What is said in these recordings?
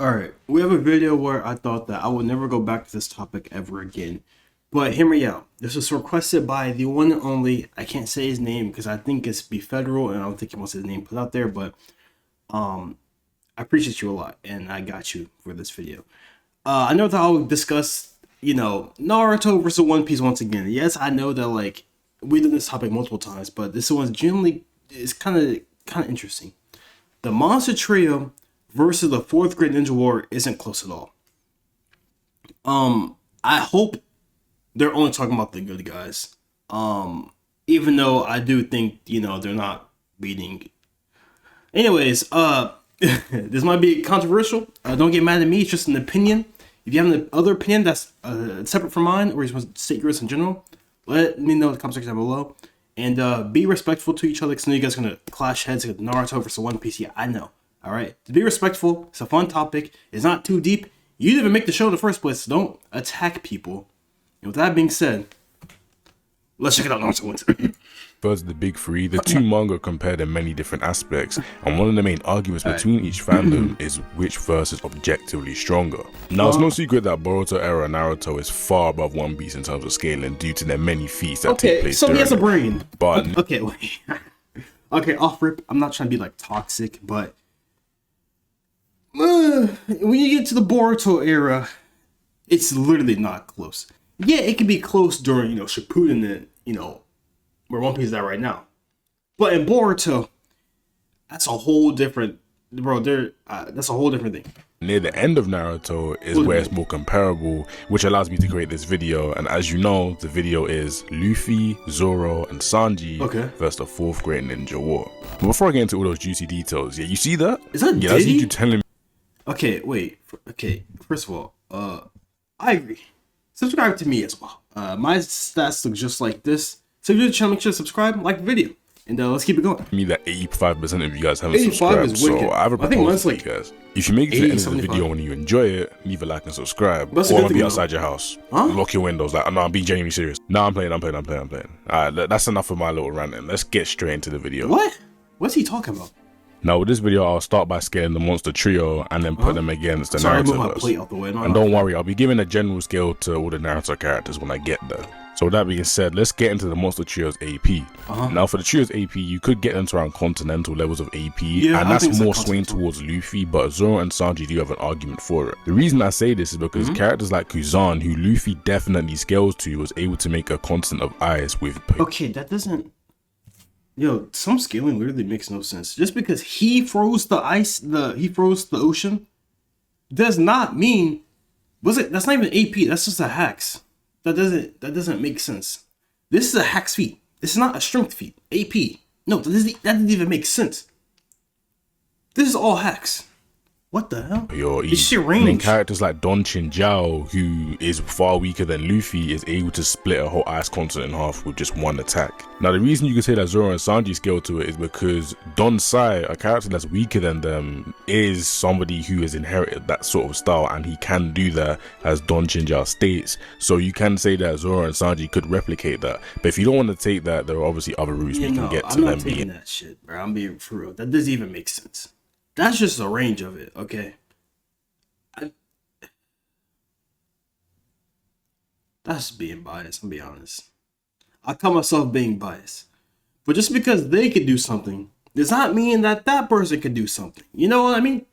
All right, we have a video where I thought that I would never go back to this topic ever again. But hear me out. This was requested by the one and only, I can't say his name because I think it's be federal and I don't think he wants his name put out there, but I appreciate you a lot and I got you for this video. I know that I'll discuss, Naruto versus One Piece once again. Yes, I know that we did this topic multiple times, but this one generally is kind of interesting. The Monster Trio versus the fourth grade Ninja War isn't close at all. I hope they're only talking about the good guys. Even though I do think, they're not beating. Anyways, this might be controversial. Don't get mad at me. It's just an opinion. If you have an other opinion that's separate from mine, or you just want to state yours in general, let me know in the comment section down below. And be respectful to each other, because I know you guys are going to clash heads with Naruto versus One Piece. Yeah, I know. All right? To be respectful. It's a fun topic. It's not too deep. You didn't even make the show in the first place. So don't attack people. And with that being said, let's check it out. Naruto wins. First, the big three. The two manga are compared in many different aspects, and one of the main arguments between each fandom is which verse is objectively stronger. Now, it's no secret that Boruto era Naruto is far above One Piece in terms of scaling due to their many feats that take place so he has a brain. But okay, wait. Okay, off rip. I'm not trying to be toxic, but when you get to the Boruto era, it's literally not close. Yeah, it can be close during Shippuden and where One Piece is at right now. But in Boruto, that's a whole different, bro. That's a whole different thing. Near the end of Naruto is where it's more comparable, which allows me to create this video. And as you know, the video is Luffy, Zoro, and Sanji versus the fourth grade Ninja War. But before I get into all those juicy details, yeah, you see that? Is that yeah? That's you telling me. Okay, wait. Okay, first of all, I agree. Subscribe to me as well. My stats look just like this. So if you're new to the channel, make sure to subscribe, like the video, and let's keep it going. Me that 85% of you guys haven't subscribed, so I have a proposal for you guys. If you make it to the end of the video and you enjoy it, leave a like and subscribe. Or I'll be outside your house. Lock your windows. I'm being genuinely serious. No, I'm playing. Alright, that's enough of my little ranting. Let's get straight into the video. What? What's he talking about? Now with this video, I'll start by scaling the Monster Trio and then put them against the Naruto verse. And don't worry, I'll be giving a general scale to all the Naruto characters when I get there. So with that being said, let's get into the Monster Trio's AP. Now for the Trio's AP, you could get them to around continental levels of AP, and that's more swaying towards Luffy, but Zoro and Sanji do have an argument for it. The reason I say this is because characters like Kuzan, who Luffy definitely scales to, was able to make a continent of ice with... Okay, that doesn't... Yo, some scaling literally makes no sense. Just because he froze the ice, he froze the ocean, does not mean... That's not even AP, that's just a hacks. That doesn't make sense. This is a hacks feat. This is not a strength feat. AP. No, that doesn't even make sense. This is all hacks. What the hell? And characters like Don Chinjiao, who is far weaker than Luffy, is able to split a whole ice continent in half with just one attack. Now the reason you can say that Zoro and Sanji scale to it is because Don Sai, a character that's weaker than them, is somebody who has inherited that sort of style, and he can do that, as Don Chinjiao states. So you can say that Zoro and Sanji could replicate that. But if you don't want to take that, there are obviously other routes we can get to them being. I'm not taking that shit, bro. I'm being for real. That doesn't even make sense. That's just the range of it, okay? That's being biased, I'm being honest. I call myself being biased. But just because they could do something does not mean that that person could do something. You know what I mean?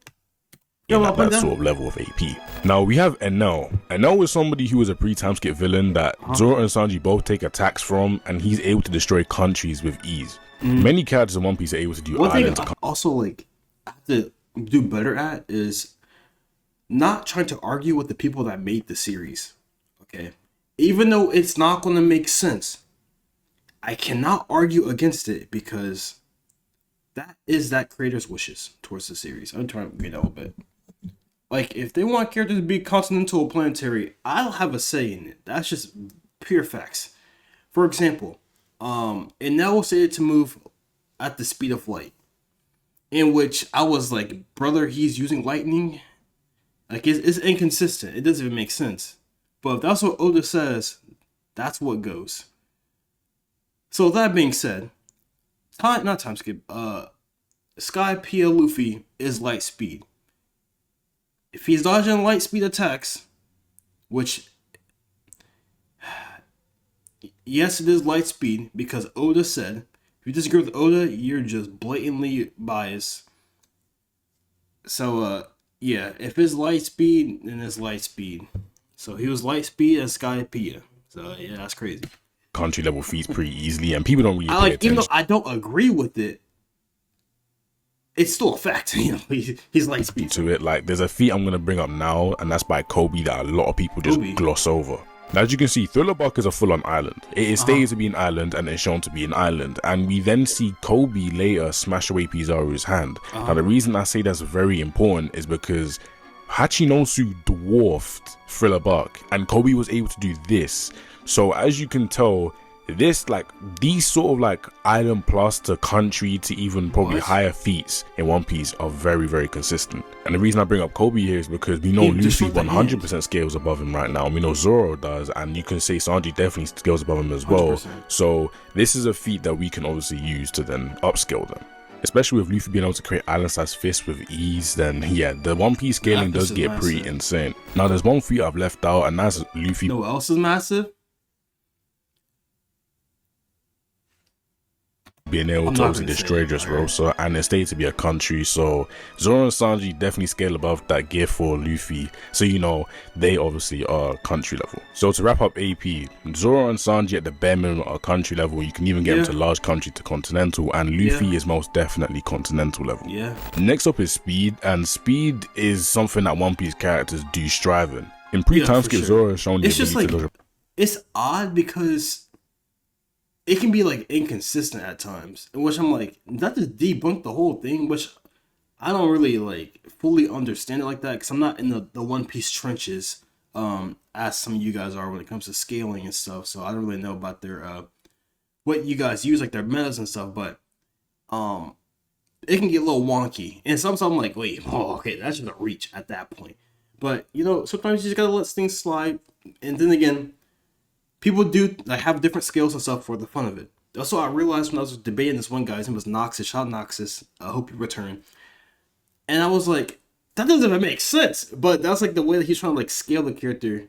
That sort of level of AP. Now we have Enel. Enel is somebody who is a pre-time skip villain that Zoro and Sanji both take attacks from, and he's able to destroy countries with ease. Many characters in One Piece are able to do islands. Also, I have to do better at is not trying to argue with the people that made the series. Okay, even though it's not going to make sense, I cannot argue against it because that is that creator's wishes towards the series. I'm trying to read that a little bit. If they want characters to be continental or planetary, I'll have a say in it. That's just pure facts. For example, Enel was said to move at the speed of light. In which I was like, brother, he's using lightning. It's inconsistent. It doesn't even make sense. But if that's what Oda says, that's what goes. So with that being said, Sky PL Luffy is light speed. if he's dodging light speed attacks, which yes, it is light speed because Oda said. If you disagree with Oda, you're just blatantly biased. So, yeah, if it's light speed, then it's light speed. So he was light speed and Skypiea. So, yeah, that's crazy. Country level feats pretty easily, and people don't really pay attention. Even though I don't agree with it, it's still a fact. You know, he's light speed. To it, like, there's a feat I'm going to bring up now, and that's by Kobe that a lot of people just gloss over. Now, as you can see, Thriller Bark is a full-on island. It is stated to be an island and it's shown to be an island. And we then see Kobe later smash away Pizarro's hand. Now, the reason I say that's very important is because Hachinosu dwarfed Thriller Bark and Kobe was able to do this. So, as you can tell, this, like, these sort of, like, island plus to country to even probably higher feats in One Piece are very, very consistent. And the reason I bring up Kobe here is because we know Luffy 100% scales above him right now. We know Zoro does, and you can say Sanji definitely scales above him as well. 100%. So this is a feat that we can obviously use to then upscale them. Especially with Luffy being able to create island-sized fists with ease, then yeah, the One Piece scaling does get pretty insane. Now, there's one feat I've left out, and that's Luffy. No, what else is massive? Being able to obviously destroy Dressrosa, and it's stated to be a country, so Zoro and Sanji definitely scale above that gear for Luffy, so you know they obviously are country level. So to wrap up AP, Zoro and Sanji at the bare minimum are country level. You can even get them to large country to continental, and Luffy is most definitely continental level. Next up is speed, and speed is something that One Piece characters do strive in. In pre-time skip, Zoro has shown the ability to dodge. It's odd because it can be like inconsistent at times, in which I'm like, that just debunked the whole thing, which I don't really like fully understand it like that because I'm not in the One Piece trenches as some of you guys are when it comes to scaling and stuff. So I don't really know about their what you guys use, like their metas and stuff, but it can get a little wonky. And sometimes I'm like, wait, okay, that's just a reach at that point. But you know, sometimes you just gotta let things slide. And then again, people do like have different skills and stuff for the fun of it. Also, I realized when I was debating this one guy, his name was Noxus. Shout out Noxus. I hope you return. And I was like, that doesn't even make sense. But that's like the way that he's trying to like scale the character,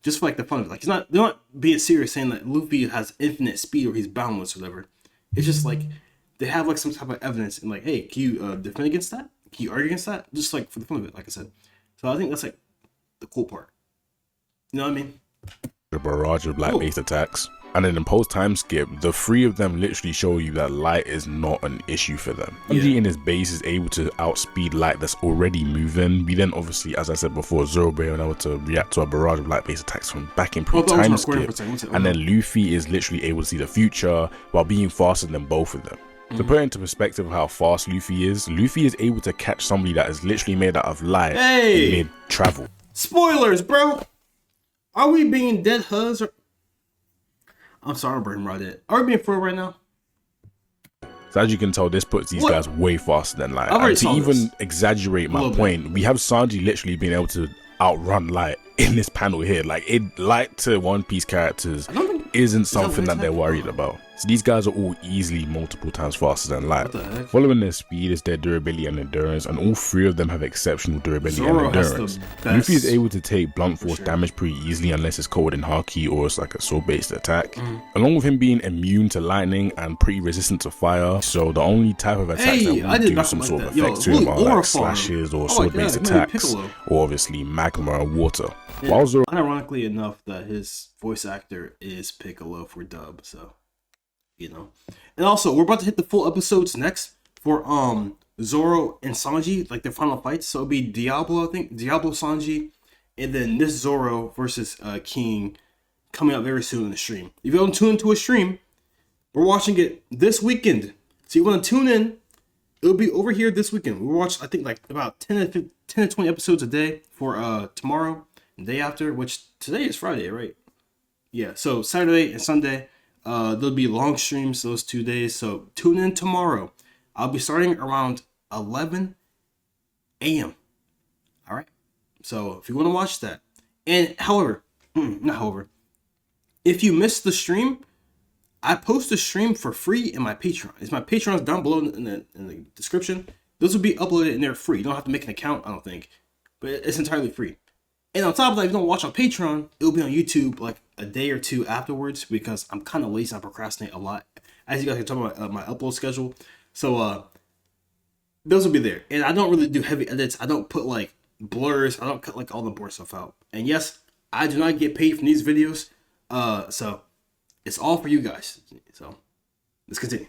just for like the fun of it. Like they're not being serious saying that Luffy has infinite speed or he's boundless or whatever. It's just like they have like some type of evidence and like, hey, can you defend against that? Can you argue against that? Just like for the fun of it, like I said. So I think that's like the cool part. You know what I mean? A barrage of light-based attacks, and then in post-time skip, the three of them literally show you that light is not an issue for them. Sanji in his base is able to outspeed light that's already moving. We then obviously, as I said before, Zoro being able to react to a barrage of light-based attacks from back in pre-time skip, and then Luffy is literally able to see the future while being faster than both of them. To put into perspective of how fast Luffy is able to catch somebody that is literally made out of light mid-travel. Spoilers, bro! Are we being dead huzz or... I'm sorry, I'm breaking right there. Are we being for right now? So as you can tell, this puts these guys way faster than light. And to even exaggerate my point, we have Sanji literally being able to outrun light in this panel here. Like, light to One Piece characters isn't something that they're worried about. So these guys are all easily multiple times faster than light. Following their speed is their durability and endurance, and all three of them have exceptional durability and endurance. Luffy is able to take blunt force damage pretty easily unless it's coated in Haki or it's like a sword-based attack. Along with him being immune to lightning and pretty resistant to fire, so the only type of attacks that will do some sort of effects to him are like slashes or sword-based attacks, or obviously magma and water. While Zoro, ironically enough, that his voice actor is Piccolo for dub, so you know. And also, we're about to hit the full episodes next for Zoro and Sanji, like their final fights. So it'll be Diablo, I think, Diablo, Sanji, and then this Zoro versus King coming out very soon in the stream. If you don't tune into a stream, we're watching it this weekend. So you want to tune in, it'll be over here this weekend. We watch, I think, like about 10 to 20 episodes a day for tomorrow and day after, which today is Friday, right? Yeah, so Saturday and Sunday. There'll be long streams those 2 days, so tune in tomorrow. I'll be starting around 11 a.m. All right, so if you want to watch that, and if you missed the stream, I post the stream for free in my Patreon. My Patreon's down below in the description. Those will be uploaded in there free. You don't have to make an account, I don't think. but it's entirely free. And on top of that, if you don't watch on Patreon, it'll be on YouTube like a day or two afterwards because I'm kind of lazy. I procrastinate a lot. As you guys can talk about my upload schedule. So those will be there. And I don't really do heavy edits. I don't put like blurs. I don't cut like all the boring stuff out. And yes, I do not get paid from these videos. So it's all for you guys. So let's continue.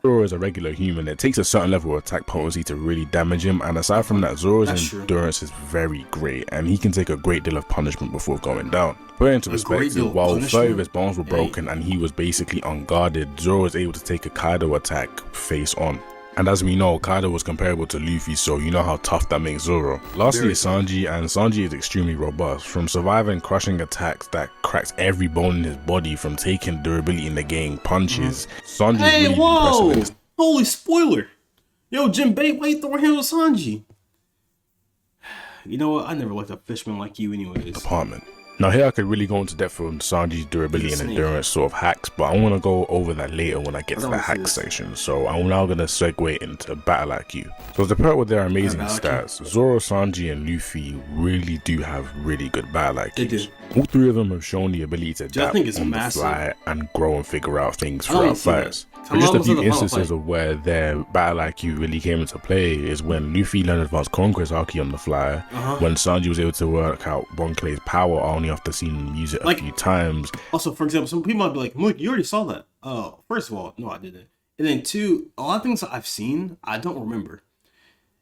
Zoro is a regular human. It takes a certain level of attack potency to really damage him, and aside from that, Zoro's endurance is very great, and he can take a great deal of punishment before going down. Put into perspective, while 30 of his bones were broken and he was basically unguarded, Zoro was able to take a Kaido attack face on. And as we know, Kaido was comparable to Luffy, so you know how tough that makes Zoro. Lastly is Sanji, and Sanji is extremely robust. From surviving crushing attacks that cracks every bone in his body, from taking durability in the game, punches, Sanji is really impressive. Holy spoiler! Yo, Jinbei, why you throwing hands with Sanji? You know what? I never liked a fishman like you anyways. Department. Now here I could really go into depth on Sanji's durability and endurance sort of hacks, but I want to go over that later when I get to the hack section. So I'm now going to segue into Battle IQ. So to pair with their amazing stats, Zoro, Sanji and Luffy really do have really good battle IQ. They do. All three of them have shown the ability to adapt on the fly and grow and figure out things throughout fights. But just a few instances of where their battle IQ really came into play is when Luffy learned advanced conquest Haki on the fly, when Sanji was able to work out Bon Clay's power only after seeing him use it a few times. Also, for example, some people might be like, "Look, you already saw that." First of all, no, I didn't. And then two, a lot of things that I've seen, I don't remember.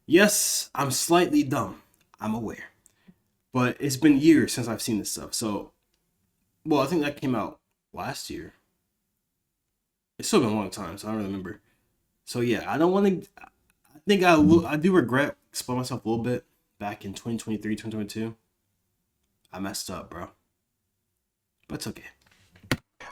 Yes, I'm slightly dumb. I'm aware. But it's been years since I've seen this stuff. So, well, I think that came out last year. It's still been a long time, so I don't really remember. So yeah, I don't want to. I think I do regret explaining myself a little bit back in 2023, 2022. I messed up, bro. But it's okay.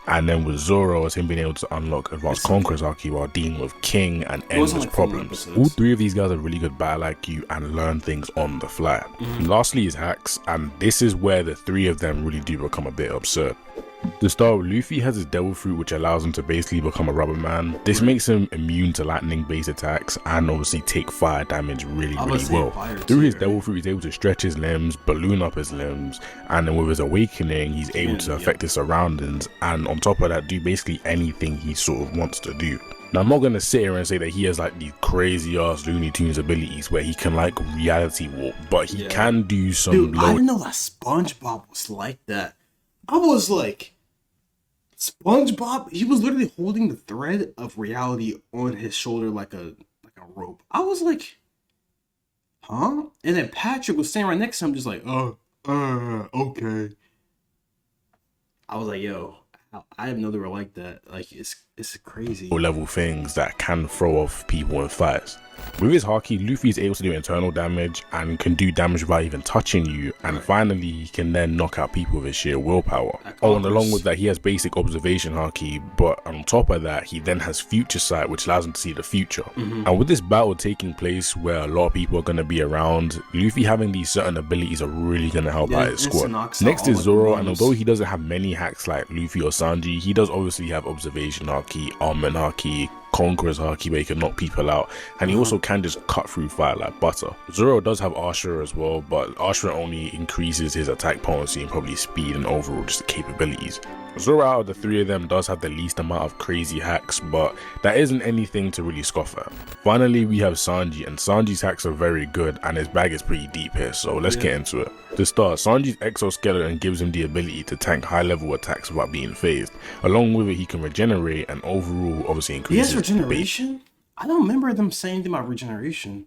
And then with Zoro, it's him being able to unlock advanced conquest Haki while dealing with King and endless problems. All three of these guys have really good battle IQ and learn things on the fly. Lastly is hacks, and this is where the three of them really do become a bit absurd. To start with, Luffy has his devil fruit, which allows him to basically become a rubber man. This makes him immune to lightning based attacks and obviously take fire damage really well. Through his devil fruit, he's able to stretch his limbs, balloon up his limbs, and then with his awakening, he's able to affect his surroundings, and on top of that, do basically anything he sort of wants to do. Now, I'm not going to sit here and say that he has like these crazy ass Looney Tunes abilities where he can like reality warp, but he can do some. Dude, I didn't know that SpongeBob was like that. I was like, SpongeBob, he was literally holding the thread of reality on his shoulder like a rope. I was like, huh? And then Patrick was standing right next to him just like, okay. I was like, yo, I didn't know they were like that. Like, it's crazy. Level things that can throw off people in fights. With his Haki, Luffy is able to do internal damage and can do damage without even touching you, and finally he can then knock out people with his sheer willpower. Oh, and along with that, he has basic observation Haki, but on top of that, he then has future sight, which allows him to see the future. And with this battle taking place where a lot of people are going to be around, Luffy having these certain abilities are really going to help out his squad. Next is Zoro, and although he doesn't have many hacks like Luffy or Sanji, he does obviously have observation Haki, armament Haki, conqueror's Haki where he can knock people out, and he also can just cut through fire like butter. Zoro does have Ashura as well, but Ashura only increases his attack potency and probably speed and overall just capabilities. Zoro out of the three of them does have the least amount of crazy hacks, but that isn't anything to really scoff at. Finally, we have Sanji, and Sanji's hacks are very good and his bag is pretty deep here, so let's get into it. To start, Sanji's exoskeleton gives him the ability to tank high level attacks without being phased. Along with it, he can regenerate and overall obviously increase his regeneration? I don't remember them saying anything about regeneration.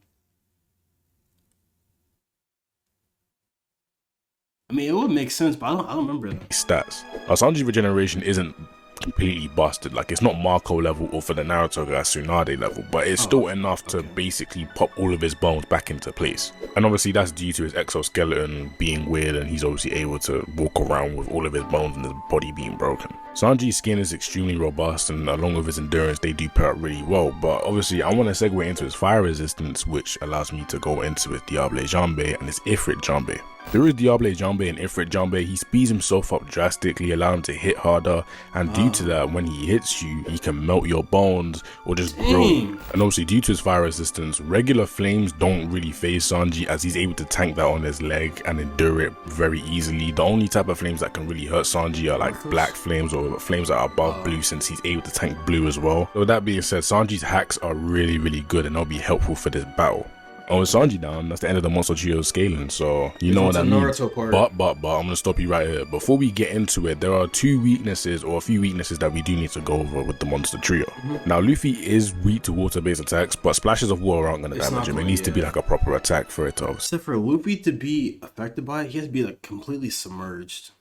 I mean, it would make sense, but I don't remember that. Stats. Sanji's regeneration isn't completely busted. Like, it's not Marco level or for the Naruto guy Tsunade level, but it's still enough to basically pop all of his bones back into place. And obviously that's due to his exoskeleton being weird, and he's obviously able to walk around with all of his bones and his body being broken. Sanji's skin is extremely robust, and along with his endurance, they do pair up really well. But obviously, I want to segue into his fire resistance, which allows me to go into his Diable Jambe and his Ifrit Jambe. There is Diable Jambe and Ifrit Jambe. He speeds himself up drastically, allowing him to hit harder, and due to that, when he hits you, he can melt your bones or just grow you. And obviously, due to his fire resistance, regular flames don't really phase Sanji, as he's able to tank that on his leg and endure it very easily. The only type of flames that can really hurt Sanji are like black flames or flames that are above blue, since he's able to tank blue as well. So with that being said, Sanji's hacks are really good, and they'll be helpful for this battle. Oh, with Sanji down, that's the end of the Monster Trio scaling, so you know what I mean. But I'm gonna stop you right here. Before we get into it, there are two weaknesses, or a few weaknesses, that we do need to go over with the Monster Trio. Now, Luffy is weak to water-based attacks, but splashes of water aren't gonna damage him. It needs to be like a proper attack for it to. Except for Luffy to be affected by it, he has to be like completely submerged.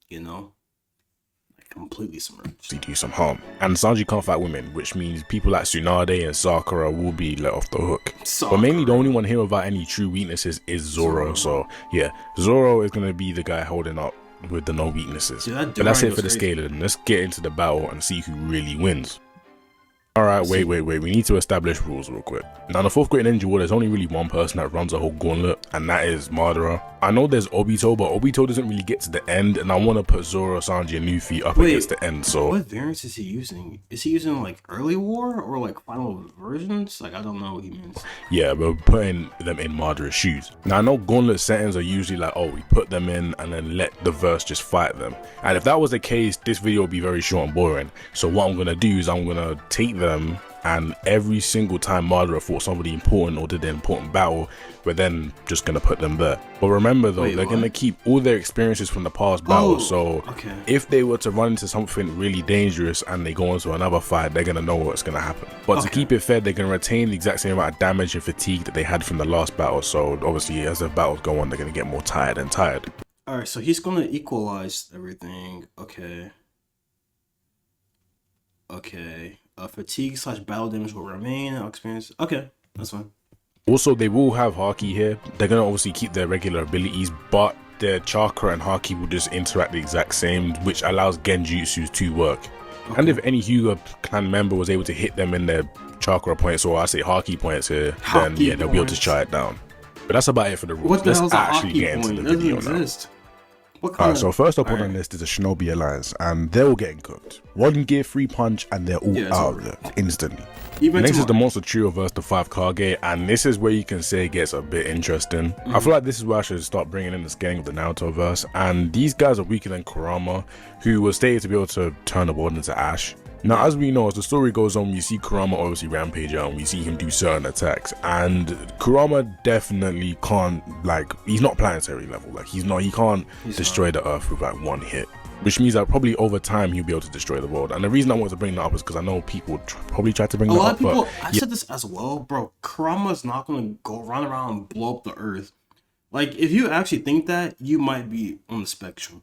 You know? Completely submerged. To do some harm. And Sanji can't fight women, which means people like Tsunade and Sakura will be let off the hook. But mainly the only one here without any true weaknesses is Zoro. So yeah, Zoro is going to be the guy holding up with the no weaknesses. But that's it for the scaling. Let's get into the battle and see who really wins. Alright, wait. We need to establish rules real quick. Now, in the 4th grade Ninja War, there's only really one person that runs a whole gauntlet, and that is Madara. I know there's Obito, but Obito doesn't really get to the end, and I want to put Zoro, Sanji, and Luffy up against the end, so... What variants is he using? Is he using, like, early war, or, like, final versions? Like, I don't know what he means. Yeah, we're putting them in Madara's shoes. Now, I know gauntlet settings are usually like, oh, we put them in, and then let the verse just fight them. And if that was the case, this video would be very short and boring. So what I'm going to do is I'm going to take them, and every single time Madara fought somebody important or did an important battle, we're then just going to put them there. But remember though, they're going to keep all their experiences from the past battles, so if they were to run into something really dangerous and they go into another fight, they're going to know what's going to happen. But to keep it fair, they're going to retain the exact same amount of damage and fatigue that they had from the last battle, so obviously as the battles go on, they're going to get more tired and tired. Alright, so he's going to equalize everything. Okay. Fatigue / battle damage will remain. Experience. Okay, that's fine. Also, they will have Haki here. They're going to obviously keep their regular abilities, but their chakra and Haki will just interact the exact same, which allows Genjutsus to work. And if any Hyuga clan member was able to hit them in their chakra points, or I say Haki points here, then yeah, they'll be able to try it down. But that's about it for the rules. Let's actually get into the video now. Alright, so first up on the list is the Shinobi Alliance, and they're all getting cooked. 1 gear 3 punch, and they're all out of there instantly. Next is the Monster Trio versus the 5 Kage, and this is where you can say it gets a bit interesting. I feel like this is where I should start bringing in the scaling of the Naruto verse, and these guys are weaker than Kurama, who was stated to be able to turn the world into ash. Now, as we know, as the story goes on, we see Kurama obviously rampage out, and we see him do certain attacks, and Kurama definitely can't, like, he's not planetary level, like, he can't destroy the earth with like 1 hit, which means that probably over time he'll be able to destroy the world. And the reason I want to bring that up is because I know people probably try to bring that up, but I said this as well, bro. Kurama's not gonna go run around and blow up the earth. Like, if you actually think that, you might be on the spectrum.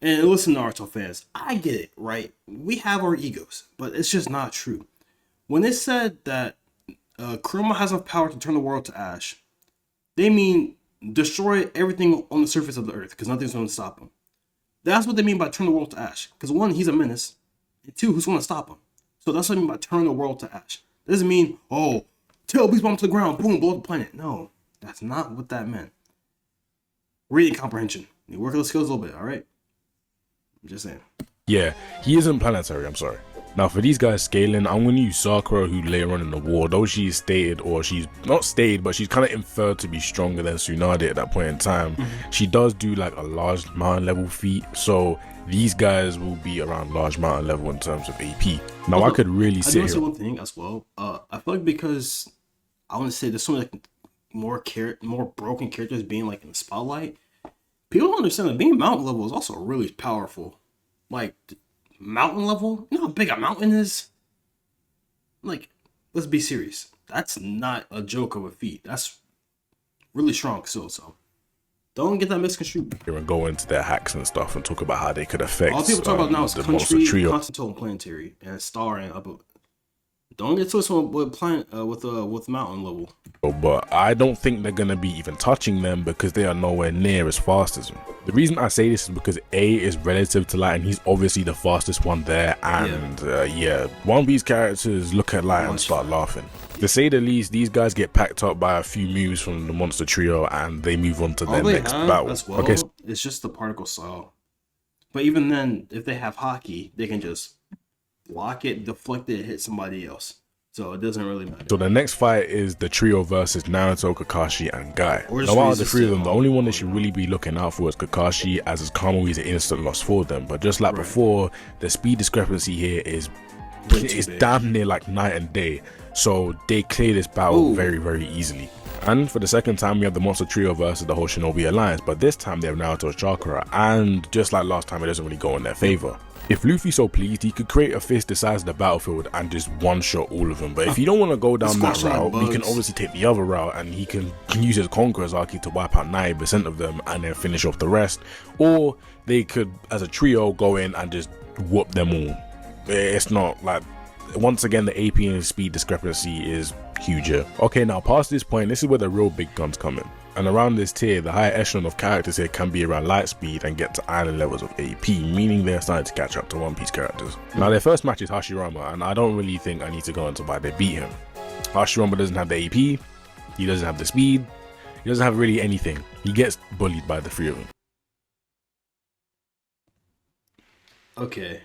And listen, Naruto fans, I get it, right? We have our egos, but it's just not true. When it said that Kurama has enough power to turn the world to ash, they mean destroy everything on the surface of the earth, because nothing's going to stop him. That's what they mean by turn the world to ash. Because 1, he's a menace, and 2, who's going to stop him? So that's what I mean by turn the world to ash. That doesn't mean, oh, tail beast bomb to the ground, boom, blow up the planet. No, that's not what that meant. Reading comprehension. You work on the skills a little bit, all right? I'm just saying. Yeah, he isn't planetary, I'm sorry. Now for these guys scaling, I'm going to use Sakura, who later on in the war, though she's stated, or she's not stated, but she's kind of inferred to be stronger than Tsunade at that point in time. She does do like a large mountain level feat, so these guys will be around large mountain level in terms of AP. Now I could really sit here. I say one thing as well. I feel like because I want to say there's so many like more broken characters being like in the spotlight, people don't understand that being mountain level is also really powerful. Like, mountain level? You know how big a mountain is? Like, let's be serious. That's not a joke of a feat. That's really strong still, so don't get that misconstrued. We're going to go into their hacks and stuff and talk about how they could affect all people talk about now is country, continental, and planetary, and star and up. Don't get twisted with mountain level. but I don't think they're gonna be even touching them because they are nowhere near as fast as him. The reason I say this is because A is relative to Light and he's obviously the fastest one there, and yeah, One Piece characters look at Light and start laughing. To say the least, these guys get packed up by a few moves from the Monster Trio and they move on to their next battle. Well, okay, it's just the particle style. But even then, if they have hockey, they can just block it, deflect it, hit somebody else. So it doesn't really matter. So the next fight is the trio versus Naruto, Kakashi, and Guy. Now out of the three of them, the only one they should really be looking out for is Kakashi, as his Kamui is an instant loss for them. But just like before, the speed discrepancy here is damn near like night and day. So they clear this battle very, very easily. And for the second time, we have the Monster Trio versus the whole Shinobi Alliance, but this time they have Naruto's chakra, and just like last time, it doesn't really go in their favor. If Luffy so pleased, he could create a fist the size of the battlefield and just one-shot all of them. But if you don't want to go down that route, he can obviously take the other route and he can use his Conqueror's Archy to wipe out 90% of them and then finish off the rest. Or they could, as a trio, go in and just whoop them all. It's not like... Once again, the AP and speed discrepancy is huge here. Okay, now past this point, this is where the real big guns come in. And around this tier, the higher echelon of characters here can be around light speed and get to island levels of AP, meaning they're starting to catch up to One Piece characters. Now their first match is Hashirama, and I don't really think I need to go into why they beat him. Hashirama doesn't have the AP, he doesn't have the speed, he doesn't have really anything. He gets bullied by the three of them. Okay,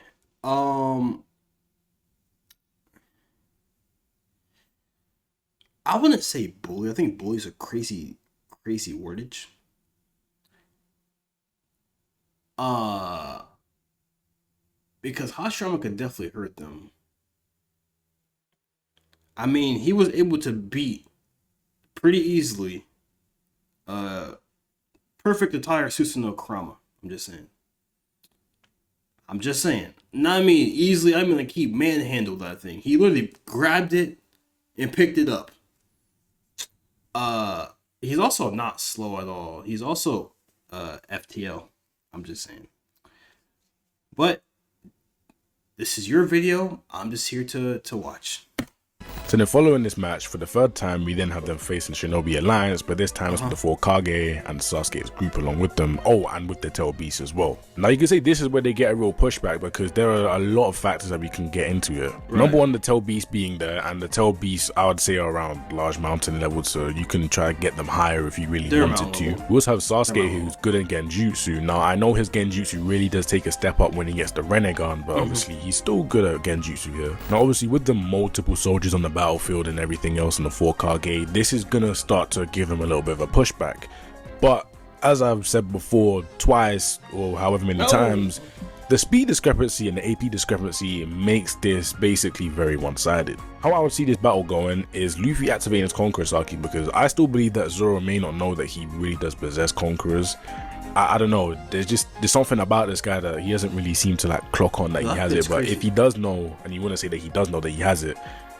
I wouldn't say bully. I think bully is a crazy wordage. Because Hashirama could definitely hurt them. I mean, he was able to beat pretty easily perfect attire Susanoo Kurama. I'm just saying. No, I mean easily. I mean like he manhandled that thing. He literally grabbed it and picked it up. He's also not slow at all. He's also FTL. I'm just saying. But this is your video. I'm just here to watch. So then following this match, for the third time, we then have them facing Shinobi Alliance, but this time it's with the 4 Kage and Sasuke's group along with them. Oh, and with the Tail Beast as well. Now you can say this is where they get a real pushback because there are a lot of factors that we can get into here. Right. Number one, the Tail Beast being there, and the Tail Beast, I would say, are around large mountain levels, so you can try to get them higher if you really wanted to. We also have Sasuke, who's good at Genjutsu. Now I know his Genjutsu really does take a step up when he gets the Rinnegan, but obviously he's still good at Genjutsu here. Now obviously with the multiple soldiers on the battlefield and everything else in the 4 Kage, this is gonna start to give him a little bit of a pushback. But as I've said before, twice or however many times, the speed discrepancy and the AP discrepancy makes this basically very one-sided. How I would see this battle going is Luffy activating his Conqueror's Archy, because I still believe that Zoro may not know that he really does possess Conquerors. I don't know, there's something about this guy that he doesn't really seem to like clock on that he has it. But if he does know, and you want to say that he does know that he has it,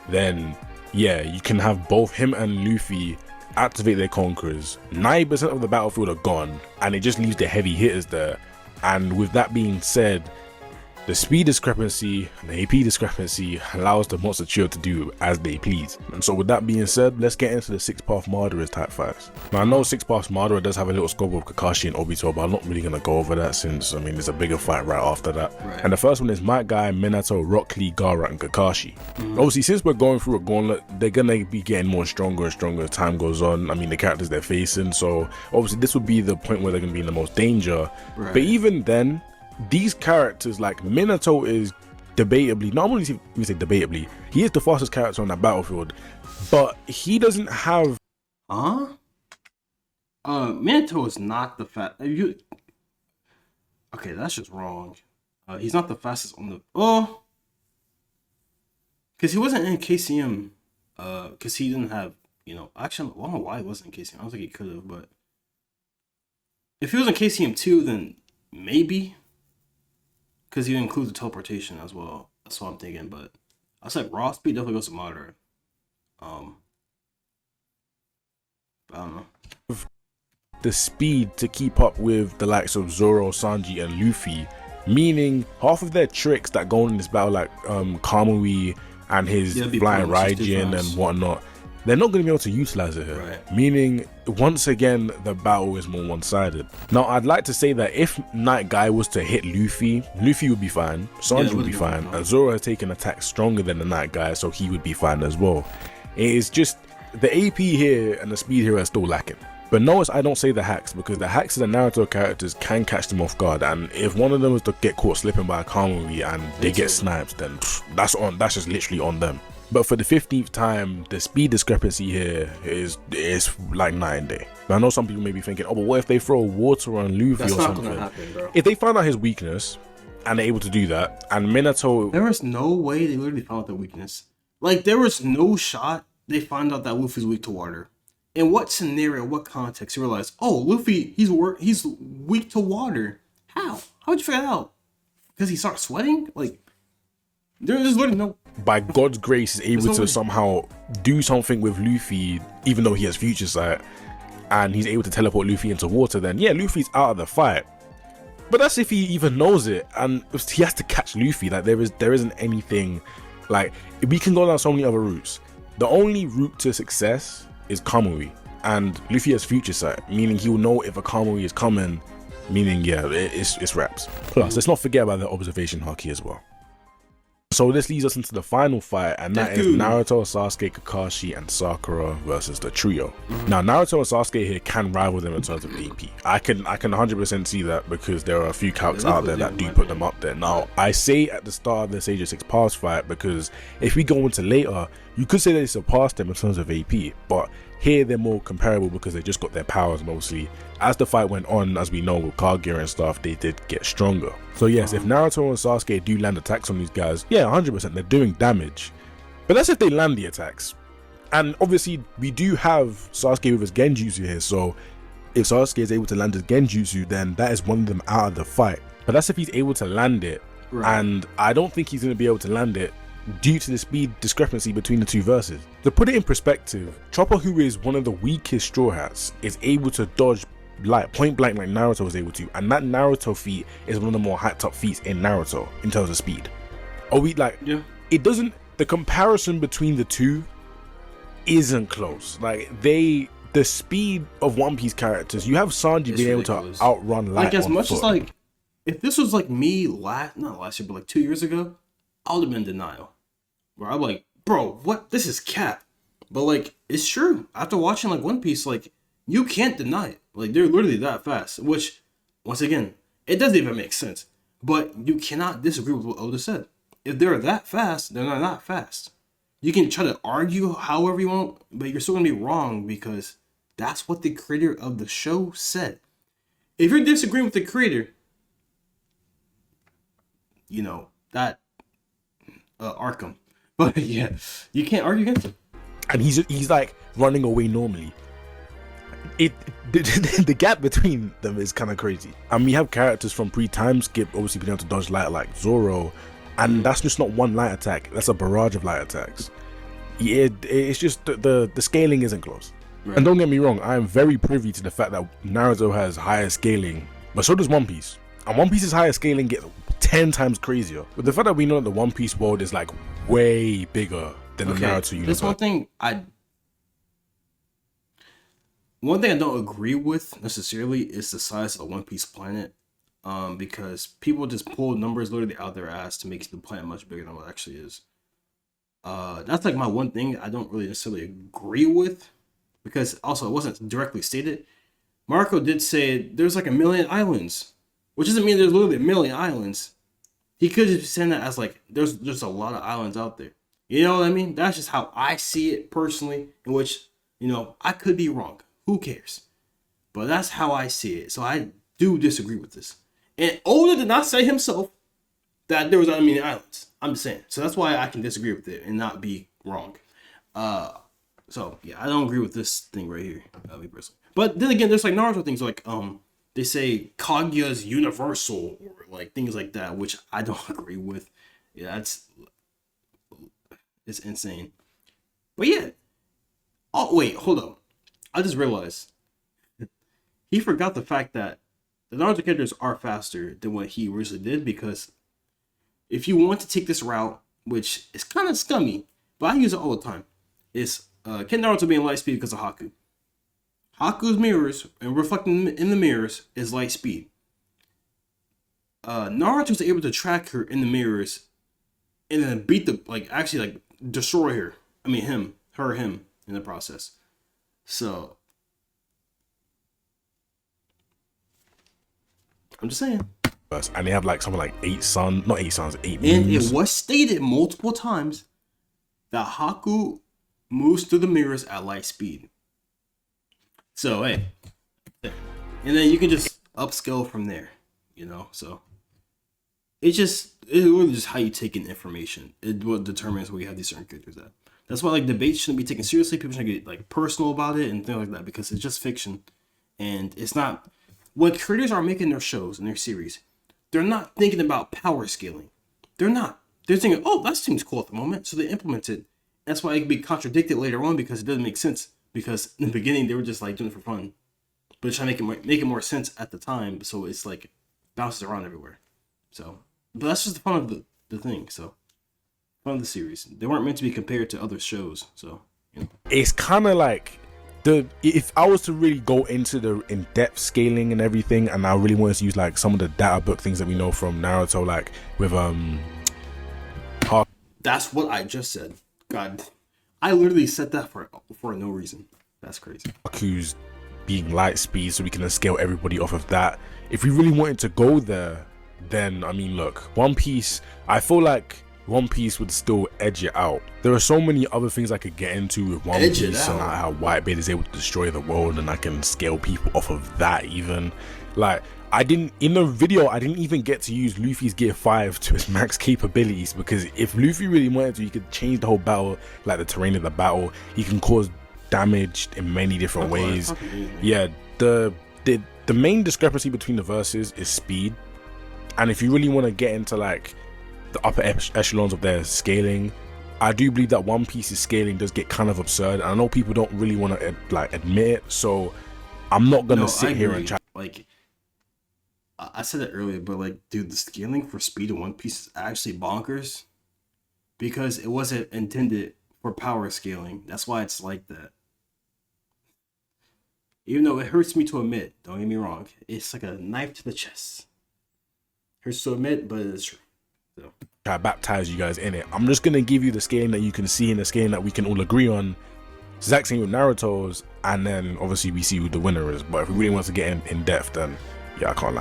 then yeah, you can have both him and Luffy activate their Conquerors. 90% of the battlefield are gone, and it just leaves the heavy hitters there. And with that being said, the speed discrepancy and the AP discrepancy allows the Monster Trio to do as they please. And so with that being said, let's get into the 6-path Murderers type fights. Now I know 6-path Murderer does have a little scope of Kakashi and Obito, but I'm not really going to go over that since, I mean, there's a bigger fight right after that. Right. And the first one is Might Guy, Minato, Rock Lee, Gaara, and Kakashi. Obviously, since we're going through a gauntlet, they're going to be getting more stronger and stronger as time goes on. I mean, the characters they're facing, so obviously this would be the point where they're going to be in the most danger. Right. But even then, these characters, like Minato is debatably, not only say debatably, he is the fastest character on that battlefield, but he doesn't have... Minato is not the Okay, that's just wrong. He's not the fastest on the... because he wasn't in KCM, because he didn't have, actually, I don't know why he wasn't in KCM. I don't think he could have, but... If he was in KCM 2, then maybe... Because you include the teleportation as well. That's what I'm thinking. But I said raw speed definitely goes to moderate. I don't know. The speed to keep up with the likes of Zoro, Sanji, and Luffy, meaning half of their tricks that go in this battle, like Kamui and his flying Raijin and whatnot, they're not going to be able to utilize it here. Right. Meaning, once again, the battle is more one-sided. Now, I'd like to say that if Night Guy was to hit Luffy, Luffy would be fine, Sanji would be fine, and Zoro has taken attacks stronger than the Night Guy, so he would be fine as well. It is just, the AP here and the speed here are still lacking. But notice I don't say the hacks, because the hacks of the Naruto characters can catch them off guard, and if one of them was to get caught slipping by a Kamui and they get sniped, then that's just literally on them. But for the 15th time, the speed discrepancy here is like night and day. Now, I know some people may be thinking, oh, but what if they throw water on Luffy or something? Gonna happen, bro. If they find out his weakness and they're able to do that, and Minato... There was no way they literally found out the weakness. Like, there was no shot they find out that Luffy's weak to water. In what scenario, what context, you realize, oh, Luffy, he's weak to water. How? How'd you figure that out? Because he starts sweating? Like, there's literally no... By God's grace, is able to somehow do something with Luffy, even though he has future sight, and he's able to teleport Luffy into water, then yeah, Luffy's out of the fight. But that's if he even knows it, and he has to catch Luffy. Like, there isn't anything, like, we can go down so many other routes. The only route to success is Kamui, and Luffy has future sight, meaning he will know if a Kamui is coming, meaning yeah, it's wraps. Plus, let's not forget about the observation haki as well. So this leads us into the final fight, and that is Naruto, Sasuke, Kakashi, and Sakura versus the trio. Now, Naruto and Sasuke here can rival them in terms of AP. I can 100% see that, because there are a few calcs out there that do put them up there. Now, I say at the start of the Sage of Six Paths fight, because if we go into later, you could say they surpassed them in terms of AP, but here they're more comparable because they just got their powers mostly. As the fight went on, as we know with Kaguya and stuff, they did get stronger. So yes, if Naruto and Sasuke do land attacks on these guys, yeah, 100% they're doing damage. But that's if they land the attacks. And obviously we do have Sasuke with his Genjutsu here, so if Sasuke is able to land his Genjutsu, then that is one of them out of the fight. But that's if he's able to land it, and I don't think he's going to be able to land it due to the speed discrepancy between the two verses. To put it in perspective, Chopper, who is one of the weakest Straw Hats, is able to dodge like point blank like Naruto was able to, and that Naruto feat is one of the more hyped up feats in Naruto in terms of speed. Are we like, it doesn't, the comparison between the two isn't close. Like, the speed of One Piece characters, you have Sanji being able to outrun Light. Like, as much as like, if this was like me not last year, but like 2 years ago, I would have been in denial. Where I'm like, bro, what? This is cap. But like, it's true. After watching like One Piece, like, you can't deny it. Like, they're literally that fast. Which, once again, it doesn't even make sense. But you cannot disagree with what Oda said. If they're that fast, they're not that fast. You can try to argue however you want, but you're still going to be wrong, because that's what the creator of the show said. If you're disagreeing with the creator, you know, that Arkham. But yeah, you can't argue against him. And he's like running away normally. The gap between them is kind of crazy. And we have characters from pre-time skip obviously being able to dodge light like Zoro, and that's just not one light attack, that's a barrage of light attacks. It's just the scaling isn't close. Right. And don't get me wrong, I am very privy to the fact that Naruto has higher scaling, but so does One Piece. And One Piece's higher scaling gets 10 times crazier. With the fact that we know that the One Piece world is like way bigger than the Naruto universe. This one thing I don't agree with necessarily is the size of the One Piece planet. Because people just pull numbers literally out their ass to make the planet much bigger than what it actually is. That's like my one thing I don't really necessarily agree with, because also it wasn't directly stated. Marco did say there's like 1 million islands, which doesn't mean there's literally 1 million islands. He could just be saying that as like there's a lot of islands out there. You know what I mean? That's just how I see it personally, in which, you know, I could be wrong. Who cares? But that's how I see it. So I do disagree with this. And Oda did not say himself that there was not many islands. I'm just saying. So that's why I can disagree with it and not be wrong. So yeah, I don't agree with this thing right here, me personally. But then again, there's like Naruto things like they say Kaguya's universal, or like things like that, which I don't agree with. Yeah, it's insane. But yeah. Oh wait, hold up. I just realized he forgot the fact that the Naruto characters are faster than what he originally did, because if you want to take this route, which is kind of scummy, but I use it all the time, is Ken Naruto being light speed because of Haku. Haku's mirrors and reflecting in the mirrors is light speed. Naruto's able to track her in the mirrors and then beat destroy her. I mean him in the process. So I'm just saying. And they have like something like 8 sons, not 8 sons, 8 moons. And it was stated multiple times that Haku moves through the mirrors at light speed. So hey, and then you can just upscale from there, So it's really just how you take in information. It what determines where you have these certain characters at. That's why debates shouldn't be taken seriously. People shouldn't get personal about it and things like that because it's just fiction, and it's not. When creators are making their shows and their series, they're not thinking about power scaling. They're not. They're thinking, oh, that seems cool at the moment, so they implement it. That's why it can be contradicted later on because it doesn't make sense. Because in the beginning they were just doing it for fun, but trying to make it more sense at the time. So it's bounces around everywhere. So, but that's just the fun of the thing. So, fun of the series. They weren't meant to be compared to other shows. So, it's kind of like if I was to really go into the in-depth scaling and everything, and I really wanted to use some of the data book things that we know from Naruto, with That's what I just said. God, I literally said that for no reason. That's crazy. Haku's being light speed, so we can scale everybody off of that. If we really wanted to go there, then I mean, look, One Piece. I feel like One Piece would still edge it out. There are so many other things I could get into with One Piece and how Whitebeard is able to destroy the world, and I can scale people off of that. Even in the video, I didn't even get to use Luffy's Gear 5 to his max capabilities, because if Luffy really wanted to, he could change the whole battle, the terrain of the battle. He can cause damage in many different ways. Yeah, the main discrepancy between the verses is speed, and if you really want to get into the upper echelons of their scaling, I do believe that One Piece's scaling does get kind of absurd, and I know people don't really want to admit it, so I'm not gonna sit here and try. I said it earlier, but dude, the scaling for speed in One Piece is actually bonkers because it wasn't intended for power scaling. That's why it's like that. Even though it hurts me to admit, don't get me wrong, it's like a knife to the chest. Hurts to admit, but it's true. So. I baptize you guys in it. I'm just gonna give you the scaling that you can see and the scaling that we can all agree on. Exact same with Naruto's, and then obviously we see who the winner is. But if we really want to get in depth, then yeah, I can't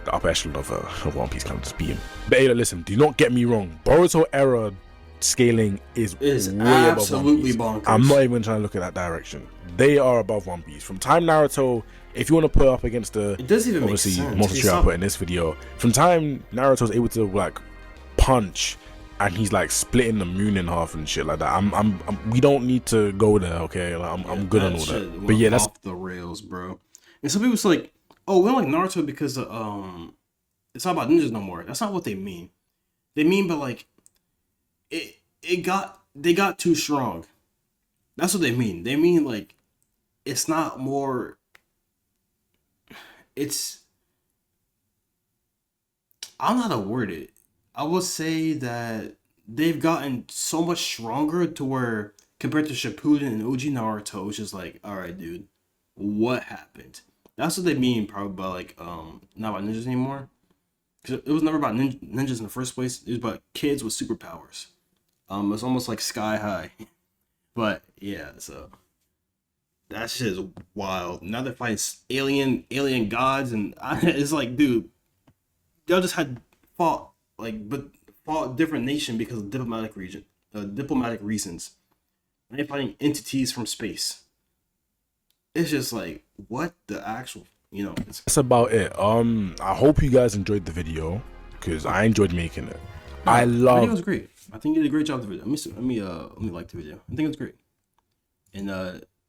the upper echelon of One Piece kind of just beat him. But hey, listen, do not get me wrong. Boruto era scaling is way absolutely above One Piece. bonkers. I'm not even trying to look at that direction. They are above One Piece. From time Naruto, if you want to put up against it doesn't even obviously make sense. Monster Tree I put in this video, from time Naruto's able to punch and he's splitting the moon in half and shit like that. We don't need to go there, okay? I'm good on all that. But yeah, that's off the rails, bro. And some people say oh, we don't like Naruto because it's not about ninjas no more. That's not what they mean. They mean, but they got too strong. That's what they mean. They mean it's not more. It's, I don't know how to word it. I will say that they've gotten so much stronger to where compared to Shippuden and OG Naruto, it's just all right, dude, what happened? That's what they mean probably by not about ninjas anymore. Because it was never about ninjas in the first place. It was about kids with superpowers. It's almost like Sky High. But yeah, so that shit is wild. Now they're fighting alien gods, and it's dude, y'all just had fought different nation because of diplomatic reasons. And they're fighting entities from space. It's just what the actual, that's about it. I hope you guys enjoyed the video because I enjoyed making it. The video was great. I think you did a great job with the video. Let me like the video. I think it was great, and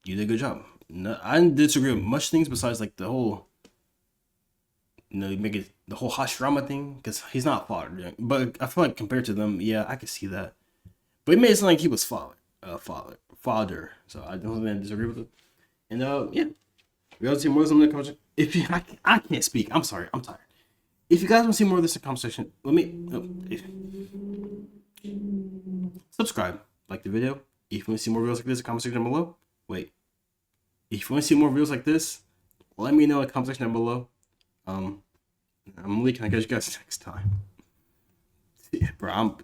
you did a good job. No, I didn't disagree with much things besides the whole, make it the whole Hashirama thing because he's not father. But I feel compared to them, yeah, I could see that. But it made it sound like he was father. So I don't disagree with it. And yeah, we gotta see more of them in the comment. If you, I can't speak. I'm sorry. I'm tired. If you guys want to see more of this in the comment section, let me subscribe, like the video, If you want to see more videos like this, comment section down below. Wait. If you want to see more videos like this, let me know in the comment section down below. I'm Malik, and I catch you guys next time. Yeah, bro,